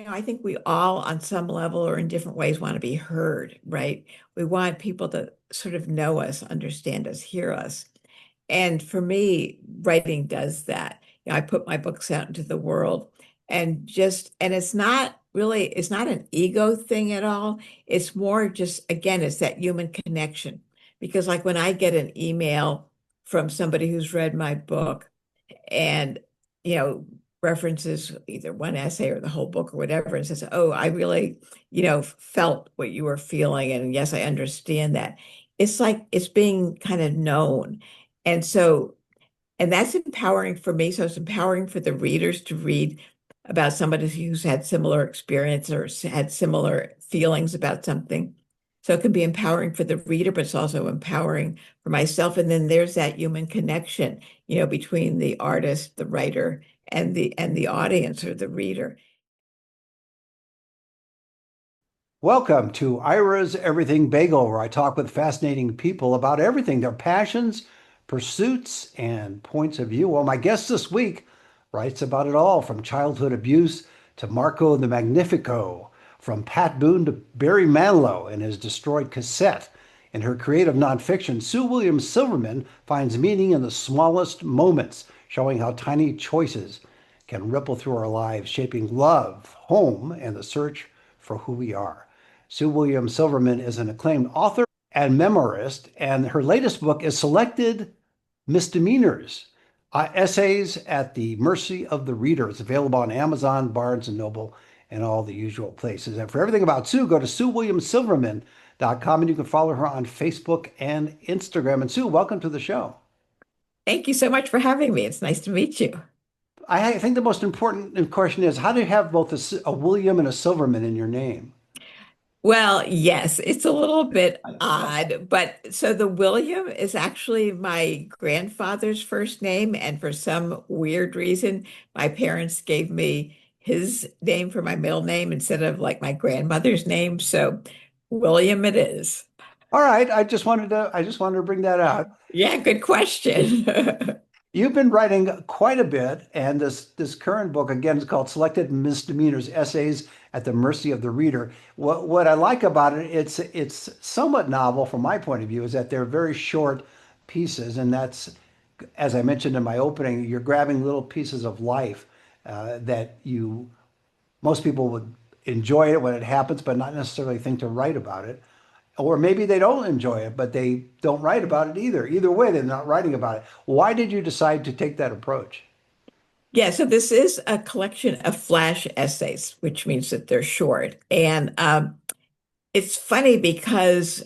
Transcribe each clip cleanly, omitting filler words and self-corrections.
I think we all, on some level or in different ways, want to be heard, right? We want people to sort of know us, understand us, hear us. And for me, writing does that. I put my books out into the world and it's not an ego thing at all. It's more just, again, it's that human connection. Because like when I get an email from somebody who's read my book, and you know references either one essay or the whole book or whatever and says, oh, I really felt what you were feeling, and yes, I understand that. It's like it's being kind of known. And so and that's empowering for me. So it's empowering for the readers to read about somebody who's had similar experience or had similar feelings about something. So it can be empowering for the reader, but it's also empowering for myself. And then there's that human connection, between the artist, the writer, and the audience or the reader. Welcome to Ira's Everything Bagel, where I talk with fascinating people about everything, their passions, pursuits, and points of view. Well, my guest this week writes about it all, from childhood abuse to Marco the Magnifico, from Pat Boone to Barry Manilow and his destroyed cassette. In her creative nonfiction, Sue William Silverman finds meaning in the smallest moments, showing how tiny choices can ripple through our lives, shaping love, home, and the search for who we are. Sue William Silverman is an acclaimed author and memoirist, and her latest book is Selected Misdemeanors, Essays at the Mercy of the Reader. It's available on Amazon, Barnes& and Noble, and all the usual places. And for everything about Sue, go to SueWilliamSilverman.com, and you can follow her on Facebook and Instagram. And Sue, welcome to the show. Thank you so much for having me. It's nice to meet you. I think the most important question is, how do you have both a William and a Silverman in your name? Well, yes, it's a little bit odd, but so the William is actually my grandfather's first name, and for some weird reason, my parents gave me his name for my middle name instead of like my grandmother's name. So William it is. All right, I just wanted to bring that out. Yeah, good question. You've been writing quite a bit, and this current book again is called Selected Misdemeanors: Essays at the Mercy of the Reader. What I like about it, it's somewhat novel from my point of view, is that they're very short pieces, and that's, as I mentioned in my opening, you're grabbing little pieces of life that you most people would enjoy it when it happens, but not necessarily think to write about it. Or maybe they don't enjoy it, but they don't write about it either. Either way, they're not writing about it. Why did you decide to take that approach? Yeah, so this is a collection of flash essays, which means that they're short. And it's funny because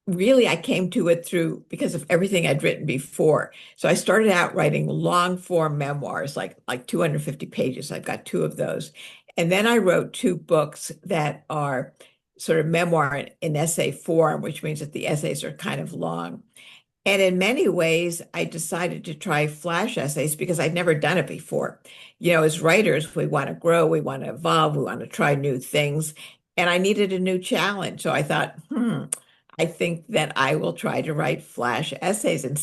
really I came to it through because of everything I'd written before. So I started out writing long form memoirs, like 250 pages. I've got two of those. And then I wrote two books that are sort of memoir in essay form, which means that the essays are kind of long. And in many ways, I decided to try flash essays because I'd never done it before. As writers, we want to grow, we want to evolve, we want to try new things. And I needed a new challenge. So I thought, I think that I will try to write flash essays and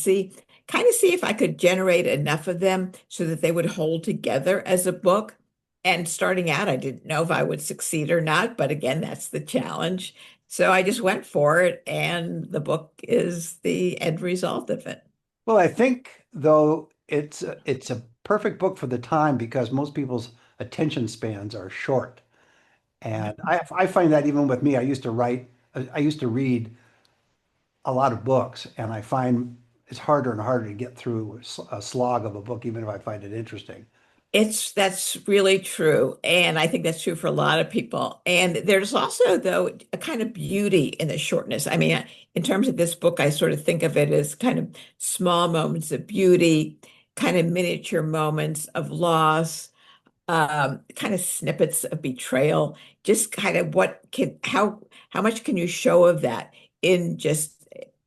kind of see if I could generate enough of them so that they would hold together as a book. And starting out, I didn't know if I would succeed or not, but again, that's the challenge. So I just went for it, and the book is the end result of it. Well, I think though it's a perfect book for the time because most people's attention spans are short. And I find that even with me, I used to read a lot of books, and I find it's harder and harder to get through a slog of a book, even if I find it interesting. That's really true. And I think that's true for a lot of people. And there's also, though, a kind of beauty in the shortness. I mean, in terms of this book, I sort of think of it as kind of small moments of beauty, kind of miniature moments of loss, kind of snippets of betrayal, just kind of how much can you show of that in just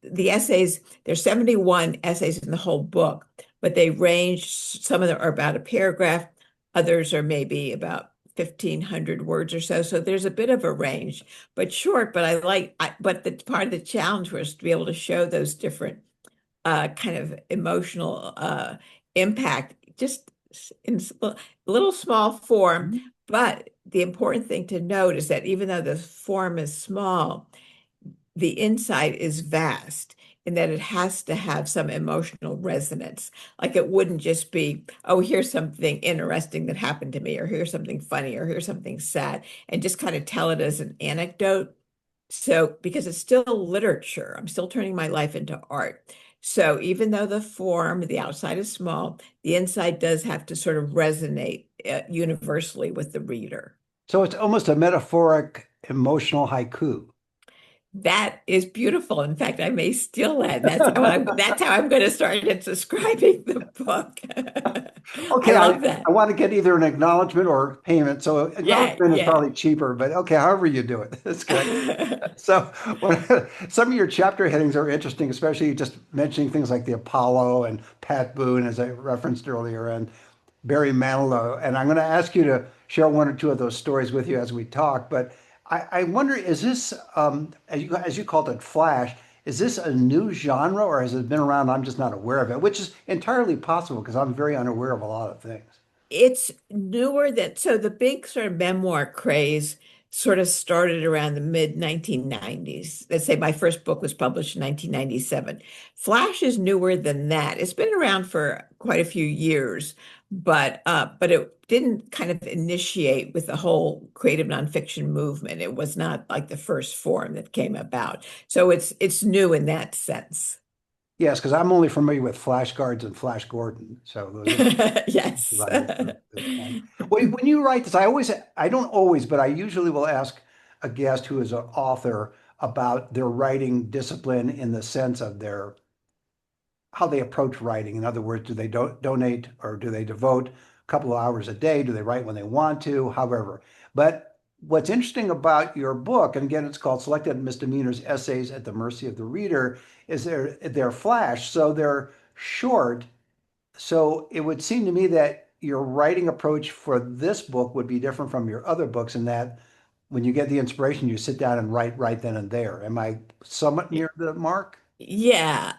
the essays? There's 71 essays in the whole book, but they range. Some of them are about a paragraph, others are maybe about 1,500 words or so. So there's a bit of a range, but short. But but the part of the challenge was to be able to show those different kind of emotional impact just in little small form, but the important thing to note is that even though the form is small, the insight is vast in that it has to have some emotional resonance. Like it wouldn't just be, oh, here's something interesting that happened to me, or here's something funny, or here's something sad, and just kind of tell it as an anecdote. So, because it's still literature, I'm still turning my life into art. So, even though the form, the outside is small, the inside does have to sort of resonate universally with the reader. So it's almost a metaphoric emotional haiku. That is beautiful. In fact, I may steal that. That's how I'm going to start describing the book. I Okay, love that. I want to get either an acknowledgement or payment. So Yeah, acknowledgement is yeah. probably cheaper, but okay, however you do it, that's good. So when, some of your chapter headings are interesting, especially just mentioning things like the Apollo and Pat Boone, as I referenced earlier, and Barry Manilow. And I'm going to ask you to share one or two of those stories with you as we talk. But I wonder, is this, as you called it, Flash, is this a new genre or has it been around? I'm just not aware of it, which is entirely possible because I'm very unaware of a lot of things. It's newer than, so the big sort of memoir craze sort of started around the mid 1990s. Let's say my first book was published in 1997. Flash is newer than that. It's been around for quite a few years, but it didn't kind of initiate with the whole creative nonfiction movement. It was not like the first form that came about. So it's new in that sense. Yes, because I'm only familiar with Flash Guards and Flash Gordon. So those are the Yes. writers at this point. When you write this, I don't always, but I usually will ask a guest who is an author about their writing discipline in the sense of their how they approach writing. In other words, do they donate or do they devote a couple of hours a day? Do they write when they want to? However, but what's interesting about your book, and again, it's called Selected Misdemeanors: Essays at the Mercy of the Reader, is they're flash, so they're short. So it would seem to me that your writing approach for this book would be different from your other books in that when you get the inspiration, you sit down and write right then and there. Am I somewhat near the mark? Yeah.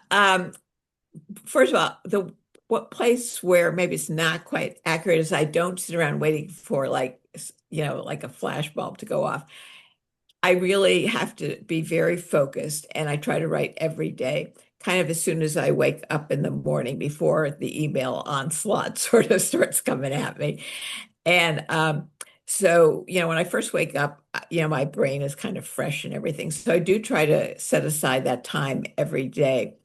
First of all, the what place where maybe it's not quite accurate is I don't sit around waiting for like like a flash bulb to go off. I really have to be very focused and I try to write every day, kind of as soon as I wake up in the morning before the email onslaught sort of starts coming at me. And so, when I first wake up, my brain is kind of fresh and everything. So I do try to set aside that time every day.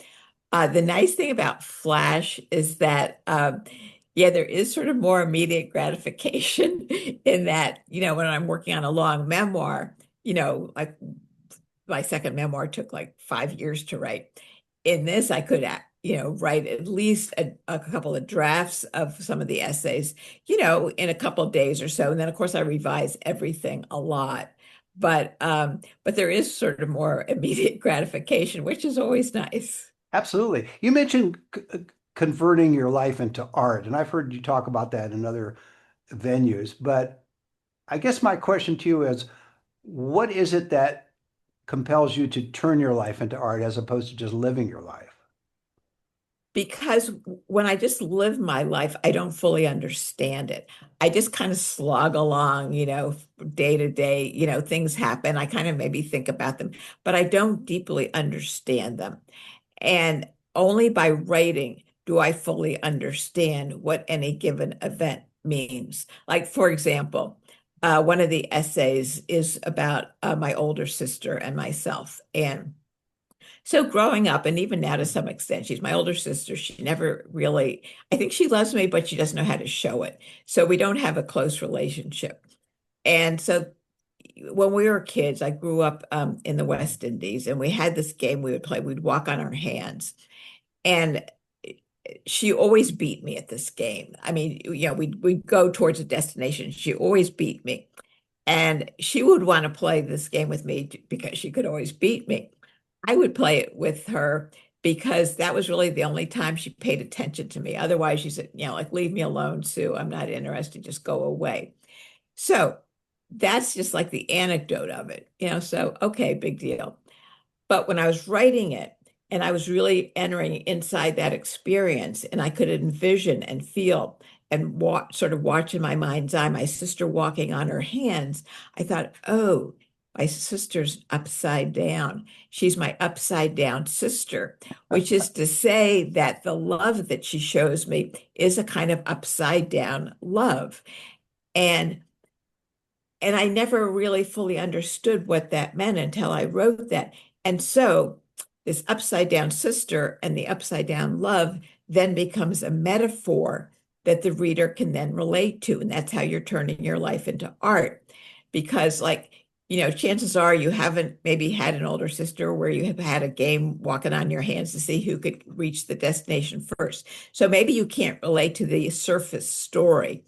The nice thing about Flash is that, yeah, there is sort of more immediate gratification in that, when I'm working on a long memoir, like my second memoir took like 5 years to write. In this, I could, write at least a couple of drafts of some of the essays, in a couple of days or so. And then, of course, I revise everything a lot. But there is sort of more immediate gratification, which is always nice. Absolutely. You mentioned converting your life into art, and I've heard you talk about that in other venues. But I guess my question to you is, what is it that compels you to turn your life into art as opposed to just living your life? Because when I just live my life, I don't fully understand it. I just kind of slog along, day to day, things happen. I kind of maybe think about them, but I don't deeply understand them. And only by writing do I fully understand what any given event means. Like, for example, one of the essays is about my older sister and myself. And so growing up, and even now to some extent, she's my older sister. She never really, I think she loves me, but she doesn't know how to show it. So we don't have a close relationship. And so when we were kids, I grew up in the West Indies, and we had this game we would play. We'd walk on our hands. And she always beat me at this game. I mean, we'd go towards a destination. She always beat me. And she would want to play this game with me because she could always beat me. I would play it with her because that was really the only time she paid attention to me. Otherwise, she said, like, leave me alone, Sue. I'm not interested. Just go away. So that's just like the anecdote of it, so okay, big deal. But when I was writing it and I was really entering inside that experience and I could envision and feel and sort of watch in my mind's eye my sister walking on her hands, I thought, oh, my sister's upside down. She's my upside down sister, which is to say that the love that she shows me is a kind of upside down love. And I never really fully understood what that meant until I wrote that. And so this upside down sister and the upside down love then becomes a metaphor that the reader can then relate to. And that's how you're turning your life into art. Because, like, chances are you haven't maybe had an older sister where you have had a game walking on your hands to see who could reach the destination first. So maybe you can't relate to the surface story,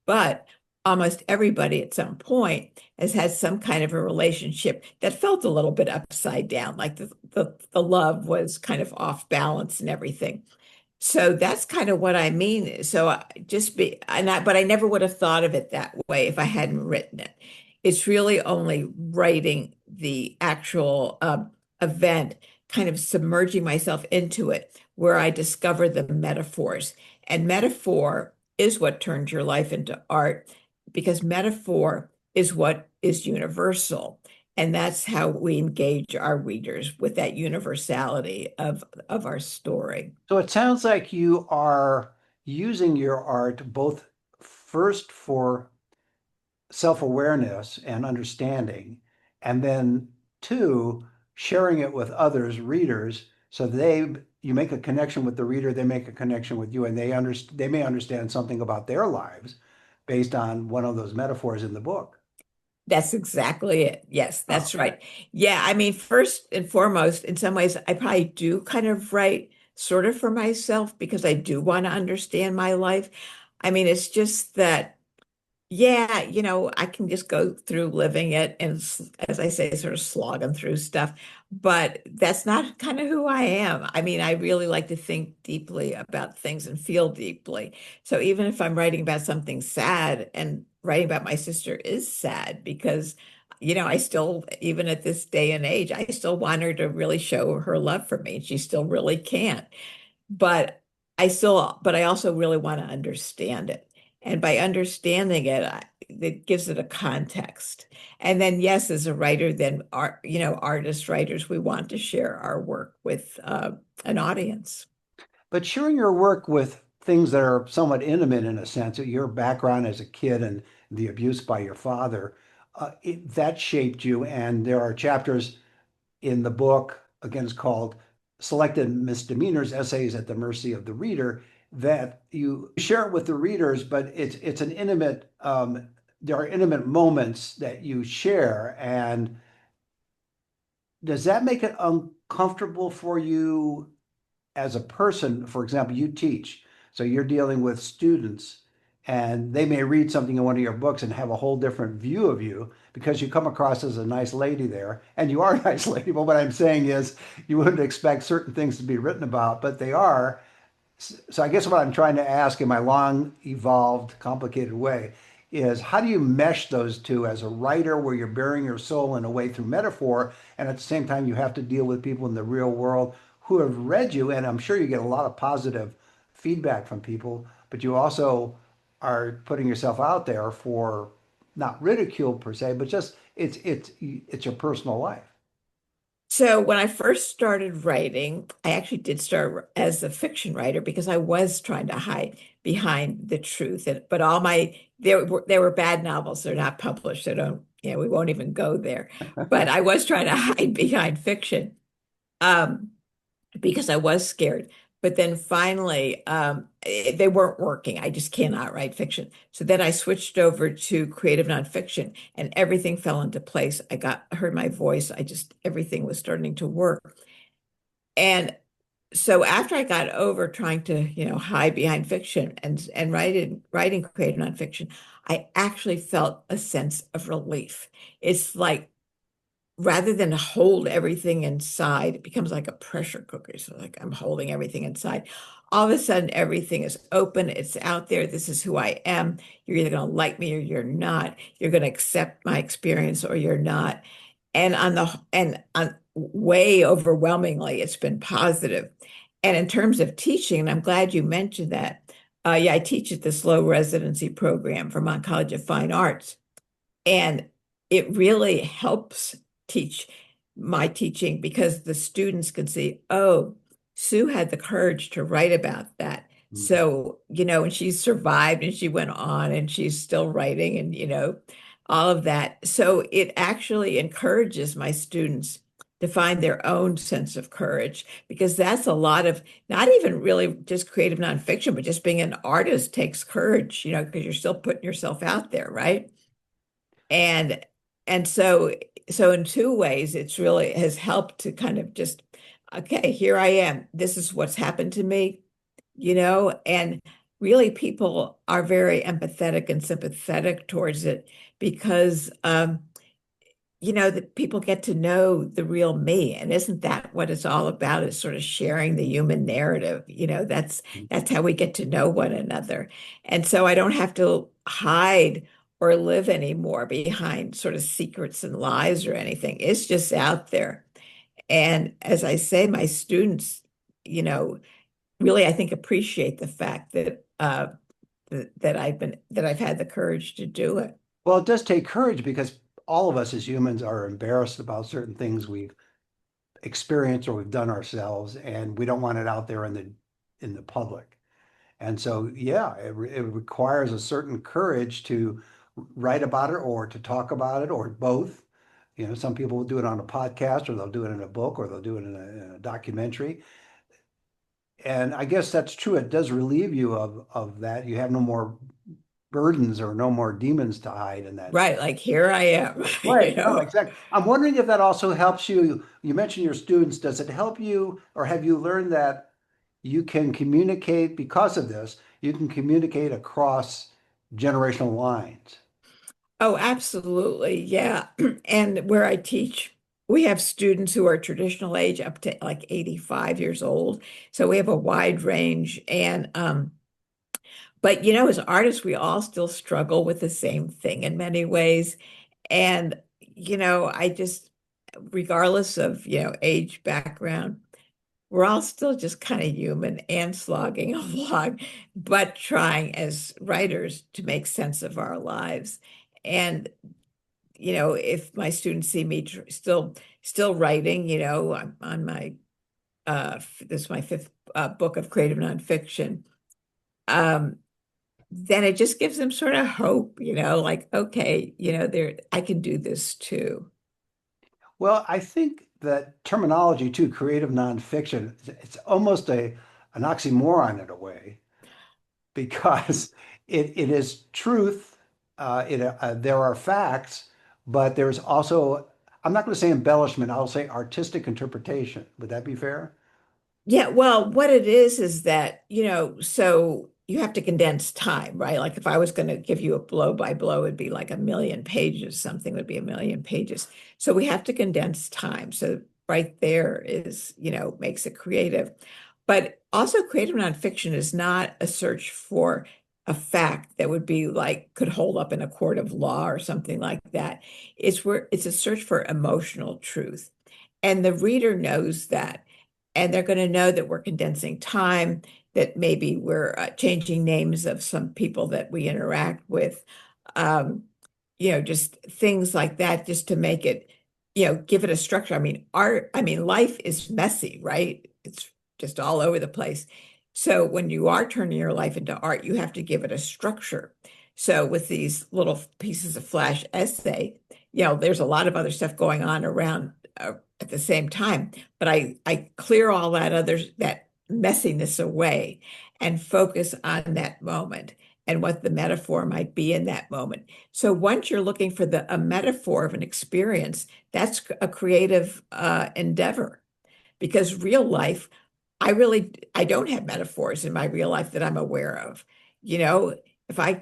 but almost everybody at some point has had some kind of a relationship that felt a little bit upside down, like the love was kind of off balance and everything. So that's kind of what I mean. So but I never would have thought of it that way if I hadn't written it. It's really only writing the actual event, kind of submerging myself into it, where I discover the metaphors. And metaphor is what turns your life into art, because metaphor is what is universal. And that's how we engage our readers, with that universality of our story. So it sounds like you are using your art both first for self-awareness and understanding, and then two, sharing it with others, readers, so you make a connection with the reader, they make a connection with you, and they may understand something about their lives based on one of those metaphors in the book. That's exactly it. Yes, Oh, that's right. Yeah, I mean, first and foremost, in some ways, I probably do kind of write sort of for myself because I do want to understand my life. I mean, it's just that, yeah, I can just go through living it and, as I say, sort of slogging through stuff. But that's not kind of who I am. I mean, I really like to think deeply about things and feel deeply. So even if I'm writing about something sad, and writing about my sister is sad because, I still, even at this day and age, I still want her to really show her love for me. And she still really can't. But but I also really want to understand it. And by understanding it, it gives it a context. And then, yes, as a writer, then artists, writers, we want to share our work with an audience. but sharing your work with things that are somewhat intimate in a sense, your background as a kid and the abuse by your father, that shaped you. And there are chapters in the book, again, it's called Selected Misdemeanors, Essays at the Mercy of the Reader, that you share it with the readers, but it's an intimate, there are intimate moments that you share. And does that make it uncomfortable for you as a person? For example, you teach, so you're dealing with students, and they may read something in one of your books and have a whole different view of you because you come across as a nice lady there, and you are a nice lady. But what I'm saying is, you wouldn't expect certain things to be written about, but they are. So I guess what I'm trying to ask in my long, evolved, complicated way is, how do you mesh those two as a writer where you're bearing your soul in a way through metaphor, and at the same time you have to deal with people in the real world who have read you, and I'm sure you get a lot of positive feedback from people, but you also are putting yourself out there for not ridicule per se, but just it's your personal life. So when I first started writing, I actually did start as a fiction writer because I was trying to hide behind the truth. But there were bad novels. They're not published. So don't, we won't even go there. But I was trying to hide behind fiction. Um, because I was scared. But then finally, they weren't working. I just cannot write fiction. So then I switched over to creative nonfiction, and everything fell into place. Heard my voice. Everything was starting to work. And so after I got over trying to, hide behind fiction and writing creative nonfiction, I actually felt a sense of relief. It's like, rather than hold everything inside, it becomes like a pressure cooker. So, like, I'm holding everything inside. All of a sudden, everything is open. It's out there. This is who I am. You're either going to like me or you're not. You're going to accept my experience or you're not. And way overwhelmingly, it's been positive. And in terms of teaching, and I'm glad you mentioned that, Yeah, I teach at this low residency program, Vermont College of Fine Arts. And it really helps teach my teaching because the students can see, oh, Sue had the courage to write about that. Mhm. So, and she survived and she went on and she's still writing and, all of that. So it actually encourages my students to find their own sense of courage because that's a lot of not even really just creative nonfiction, but just being an artist takes courage, because you're still putting yourself out there, right? And and so in two ways, it's really has helped to kind of just, okay, here I am. This is what's happened to me, and really people are very empathetic and sympathetic towards it because that people get to know the real me. And isn't that what it's all about, is sort of sharing the human narrative? That's how we get to know one another. And so I don't have to hide or live anymore behind sort of secrets and lies or anything. It's just out there. And as I say, my students, you know, really, I think appreciate the fact that that I've had the courage to do it. Well, it does take courage because all of us as humans are embarrassed about certain things we've experienced or we've done ourselves, and we don't want it out there in the public. And so, yeah, it requires a certain courage to write about it or to talk about it or both. Some people will do it on a podcast or they'll do it in a book or they'll do it in a documentary. And I guess that's true. It does relieve you of that. You have no more burdens or no more demons to hide in that. Right, like here I am, Right. No, exactly. I'm wondering if that also helps you. You mentioned your students. Does it help you, or have you learned that you can communicate because of this? You can communicate across generational lines. Oh, absolutely. Yeah. And where I teach, we have students who are traditional age up to like 85 years old. So we have a wide range. But as artists, we all still struggle with the same thing in many ways. And, I just, regardless of, age, background, we're all still just kind of human and slogging along, but trying as writers to make sense of our lives. And if my students see me still writing, I'm on my this is my fifth book of creative nonfiction. Um, then it just gives them sort of hope, like, okay, there I can do this too. Well, I think that terminology too, creative nonfiction, it's almost an oxymoron in a way because it is truth. There are facts, but there's also, I'm not going to say embellishment, I'll say artistic interpretation. Would that be fair? Yeah, well, what it is that, so you have to condense time, right? Like if I was going to give you a blow by blow, it'd be like a million pages, something would be a million pages. So we have to condense time. So right there is, makes it creative. But also creative nonfiction is not a search for a fact that would be like could hold up in a court of law or something like that. It's a search for emotional truth. And the reader knows that. And they're going to know that we're condensing time, that maybe we're changing names of some people that we interact with, um, just things like that, just to make it, give it a structure. I mean, life is messy, right? It's just all over the place. So when you are turning your life into art, you have to give it a structure. So with these little pieces of flash essay, there's a lot of other stuff going on around at the same time, but I clear all that messiness away and focus on that moment and what the metaphor might be in that moment. So once you're looking for a metaphor of an experience, that's a creative endeavor because real life, I don't have metaphors in my real life that I'm aware of. You know, if I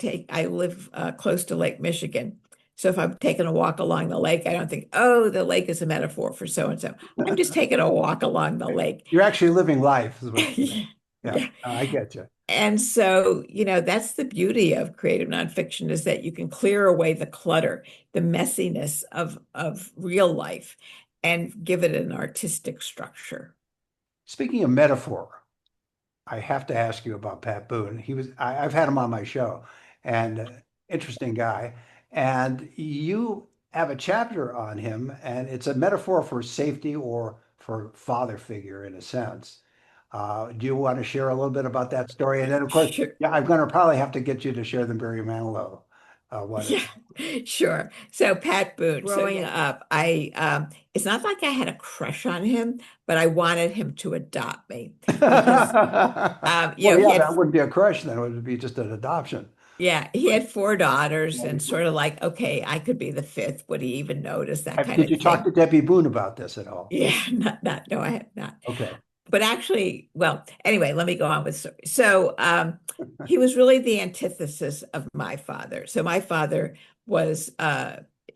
live close to Lake Michigan. So if I'm taking a walk along the lake, I don't think, oh, the lake is a metaphor for so and so. I'm just taking a walk along the lake. You're actually living life, is what you're saying. Yeah, Yeah. I get you. And so, that's the beauty of creative nonfiction is that you can clear away the clutter, the messiness of real life and give it an artistic structure. Speaking of metaphor, I have to ask you about Pat Boone. I've had him on my show, and interesting guy. And you have a chapter on him, and it's a metaphor for safety or for father figure in a sense. Do you want to share a little bit about that story? And then, of course, Sure. yeah, I'm going to probably have to get you to share the Barry Manilow one as Yeah, well. sure. So Pat Boone, growing up, I it's not like I had a crush on him, but I wanted him to adopt me because Well, he yeah, had that wouldn't be a crush then. It would be just an adoption. yeah, he But had four daughters yeah, and sort of like, okay, I could be the fifth. Would he even notice that kind did of you talk to thing? Debbie Boone about this at all? Yeah, not no, I have not. Okay. But actually, well, anyway, let me go on with story. So he was really the antithesis of my father. So my father was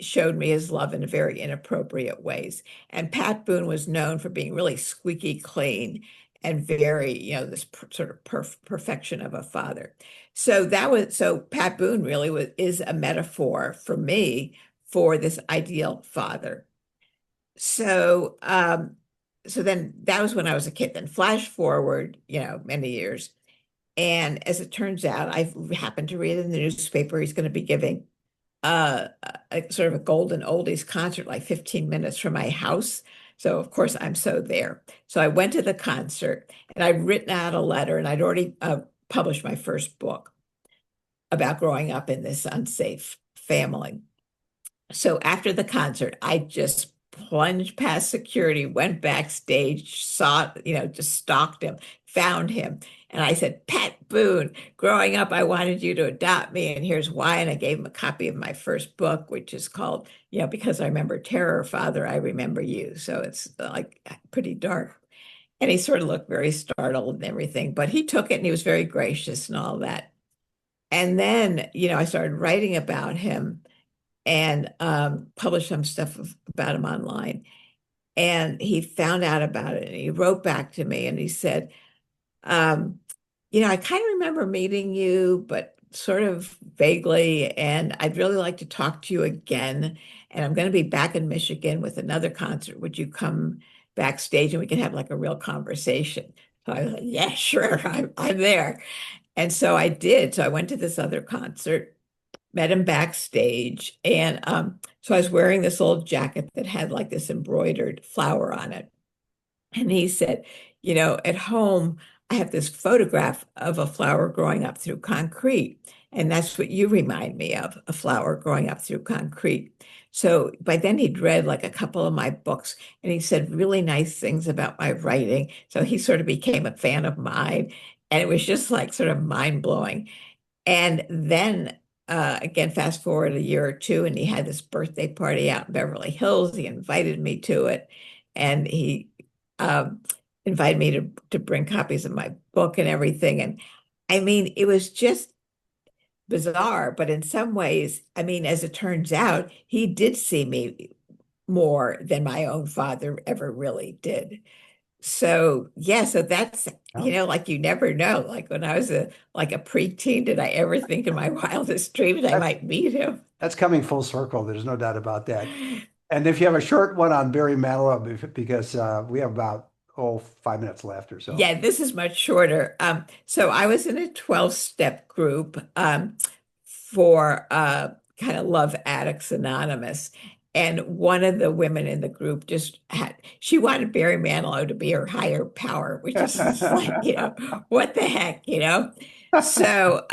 showed me his love in very inappropriate ways. And Pat Boone was known for being really squeaky clean and very, this sort of perfection of a father. So Pat Boone really is a metaphor for me for this ideal father. So, so then that was when I was a kid. Then flash forward, many years. And as it turns out, I happened to read in the newspaper he's going to be giving a sort of a golden oldies concert, like 15 minutes from my house. So of course I'm so there. So I went to the concert and I'd written out a letter and I'd already published my first book about growing up in this unsafe family. So after the concert, I just plunged past security, went backstage, saw, just stalked him, found him. And I said, Pat Boone, growing up, I wanted you to adopt me. And here's why. And I gave him a copy of my first book, which is called, Because I Remember Terror, Father, I Remember You. So it's like pretty dark. And he sort of looked very startled and everything, but he took it and he was very gracious and all that. And then, I started writing about him and published some stuff about him online. And he found out about it and he wrote back to me and he said, um, I kind of remember meeting you, but sort of vaguely, and I'd really like to talk to you again. And I'm going to be back in Michigan with another concert. Would you come backstage and we can have like a real conversation? So I was like, yeah, sure, I'm there. And so I did. So I went to this other concert, met him backstage. And so I was wearing this old jacket that had like this embroidered flower on it. And he said, at home, I have this photograph of a flower growing up through concrete. And that's what you remind me of, a flower growing up through concrete. So by then he'd read like a couple of my books and he said really nice things about my writing. So he sort of became a fan of mine. And it was just like sort of mind blowing. And then again, fast forward a year or two, and he had this birthday party out in Beverly Hills. He invited me to it, and he um, invited me to bring copies of my book and everything. And I mean, it was just bizarre, but in some ways, I mean, as it turns out, he did see me more than my own father ever really did. So yeah, so that's Yeah. like you never know. Like when I was a preteen, did I ever think in my wildest dreams I That, might meet him? that's coming full circle. There's no doubt about that. And if you have a short one on Barry Manilow, because we have about, 5 minutes left or so. Yeah, this is much shorter. So I was in a 12-step group for kind of Love Addicts Anonymous. And one of the women in the group she wanted Barry Manilow to be her higher power, which is just like, what the heck, So,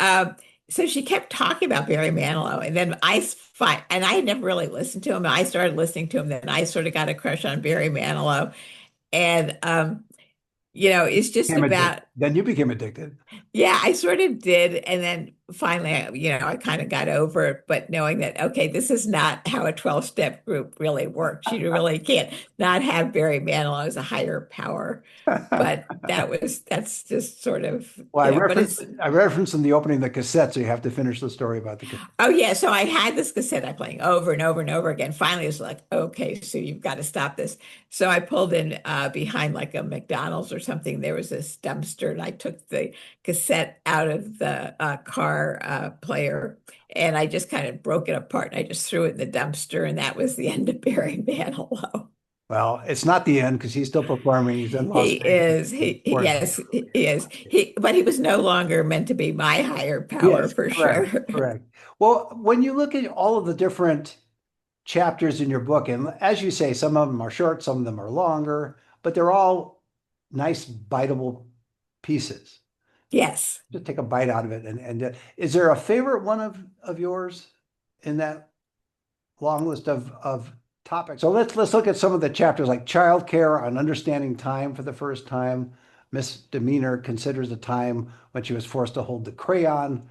so she kept talking about Barry Manilow, and then and I had never really listened to him. I started listening to him, then I sort of got a crush on Barry Manilow, and it's just about Then you became addicted. yeah, I sort of did. And then finally, I kind of got over it, but knowing that, okay, this is not how a 12-step group really works. You really can't not have Barry Manilow as a higher power. But that's just sort of, Well, but it's, I referenced in the opening the cassette, so you have to finish the story about the cassette. oh yeah. So I had this cassette I playing over and over and over again. Finally, it was like, okay, so you've got to stop this. So I pulled in behind like a McDonald's or something. There was this dumpster, and I took the cassette out of the car player, and I just kind of broke it apart and I just threw it in the dumpster, and that was the end of Barry Manilow. Well, it's not the end because he's still performing. He's in Las He Vegas. is, Or, yes, he is. But he was no longer meant to be my higher power yes, for correct, sure. correct. Well, when you look at all of the different chapters in your book, and as you say, some of them are short, some of them are longer, but they're all nice, biteable pieces. Yes. Just take a bite out of it. And is there a favorite one of yours in that long list of topics? So let's look at some of the chapters like childcare on understanding time for the first time. Misdemeanor considers a time when she was forced to hold the crayon,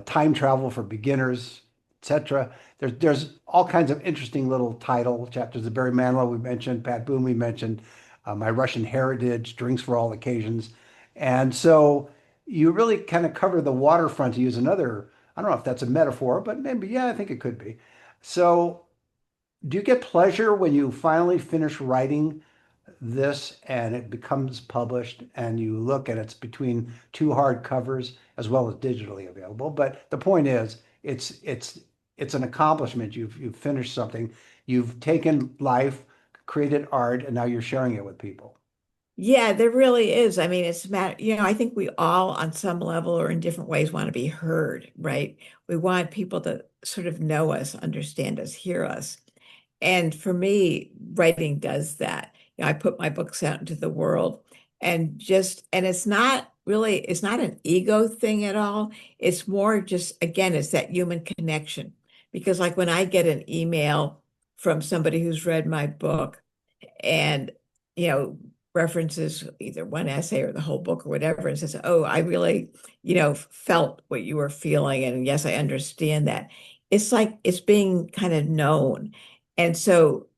time travel for beginners, etc. There's all kinds of interesting little title chapters. The Barry Manilow we mentioned, Pat Boone we mentioned, my Russian heritage, drinks for all occasions, and so you really kind of cover the waterfront to use another. I don't know if that's a metaphor, but maybe yeah, I think it could be. So, do you get pleasure when you finally finish writing this and it becomes published and you look and it's between two hard covers as well as digitally available? But the point is, it's an accomplishment. You've finished something. You've taken life, created art, and now you're sharing it with people. Yeah, there really is. I mean, it's a matter, I think we all on some level or in different ways want to be heard, right? We want people to sort of know us, understand us, hear us. And for me, writing does that. I put my books out into the world and it's not really, it's not an ego thing at all. It's more just, again, it's that human connection. Because like when I get an email from somebody who's read my book and, you know, references either one essay or the whole book or whatever and says, oh, I really, felt what you were feeling. And yes, I understand that. It's like it's being kind of known. And so,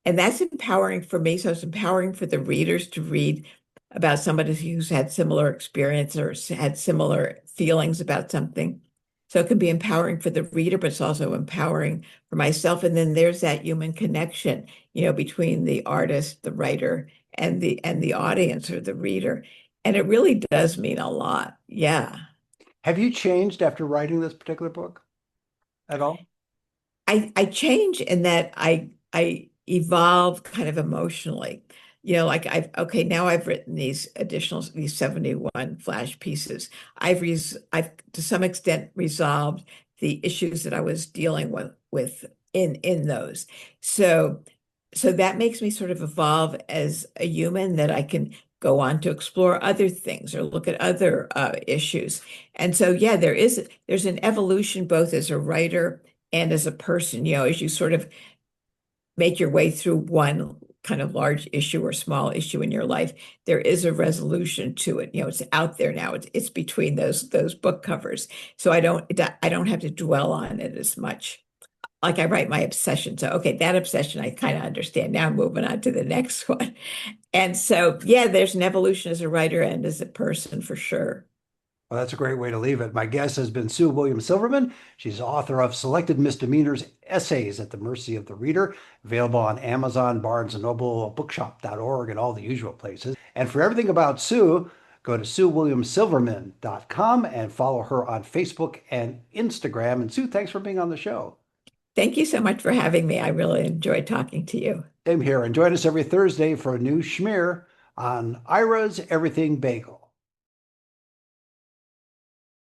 and that's empowering for me. So it's empowering for the readers to read about somebody who's had similar experience or had similar feelings about something. So it can be empowering for the reader, but it's also empowering for myself. And then there's that human connection, between the artist, the writer, and the audience or the reader. And it really does mean a lot. Yeah. Have you changed after writing this particular book at all? I change in that I evolve kind of emotionally. Like now I've written these 71 flash pieces. I've to some extent resolved the issues that I was dealing with in those. So so that makes me sort of evolve as a human that I can go on to explore other things or look at other issues. And so yeah, there's an evolution both as a writer and as a person, as you sort of make your way through one kind of large issue or small issue in your life, there is a resolution to it. It's out there now. It's between those book covers. So I don't have to dwell on it as much. Like I write my obsession. So okay, that obsession I kind of understand. Now I'm moving on to the next one. And so yeah, there's an evolution as a writer and as a person for sure. Well, that's a great way to leave it. My guest has been Sue William Silverman. She's author of Selected Misdemeanors Essays at the Mercy of the Reader, available on Amazon, Barnes& and Noble, bookshop.org, and all the usual places. And for everything about Sue, go to SueWilliamSilverman.com and follow her on Facebook and Instagram. And Sue, thanks for being on the show. Thank you so much for having me. I really enjoyed talking to you. Same here. And join us every Thursday for a new schmear on Ira's Everything Bagel.